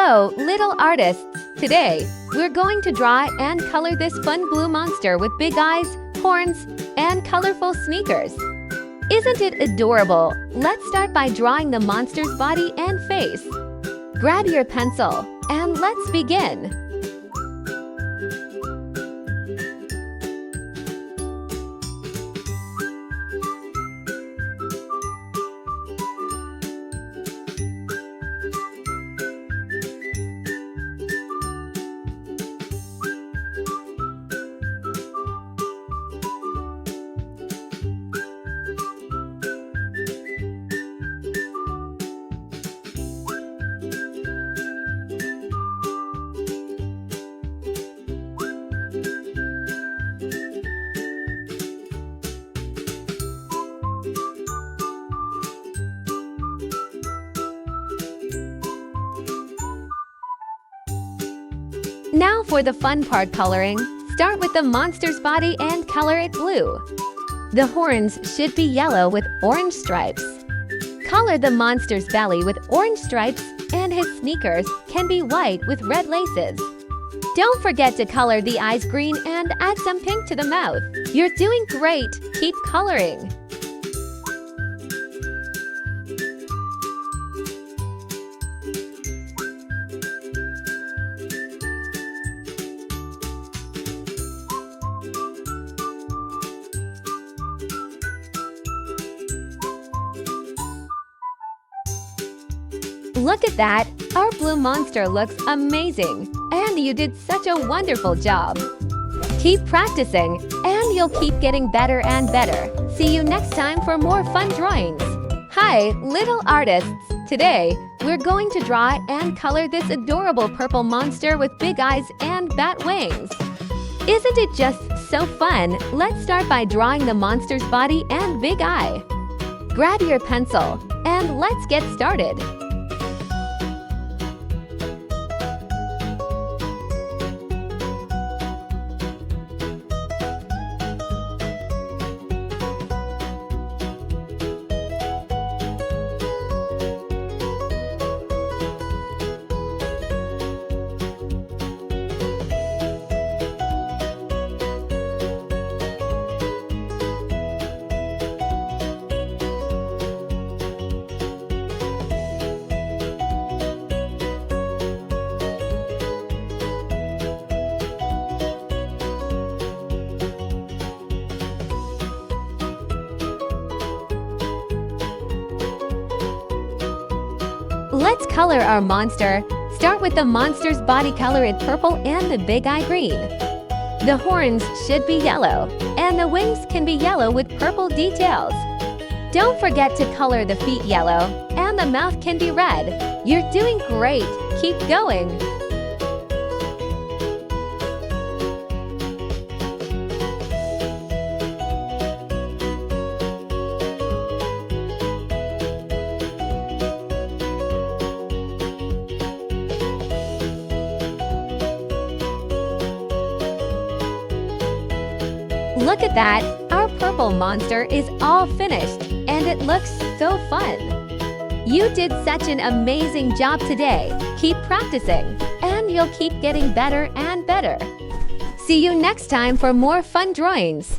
Hello, little artists! Today, we're going to draw and color this fun blue monster with big eyes, horns, and colorful sneakers. Isn't it adorable? Let's start by drawing the monster's body and face. Grab your pencil, and let's begin. Now for the fun part coloring. Start with the monster's body and color it blue. The horns should be yellow with orange stripes. Color the monster's belly with orange stripes, and his sneakers can be white with red laces. Don't forget to color the eyes green and add some pink to the mouth. You're doing great! Keep coloring! Look at that! Our blue monster looks amazing! And you did such a wonderful job! Keep practicing, and you'll keep getting better and better. See you next time for more fun drawings! Hi, little artists! Today, we're going to draw and color this adorable purple monster with big eyes and bat wings. Isn't it just so fun? Let's start by drawing the monster's body and big eye. Grab your pencil, and let's get started. Let's color our monster. Start with the monster's body, color it purple and the big eye green. The horns should be yellow, and the wings can be yellow with purple details. Don't forget to color the feet yellow, and the mouth can be red. You're doing great! Keep going! Look at that! Our purple monster is all finished, and it looks so fun! You did such an amazing job today! Keep practicing, and you'll keep getting better and better! See you next time for more fun drawings!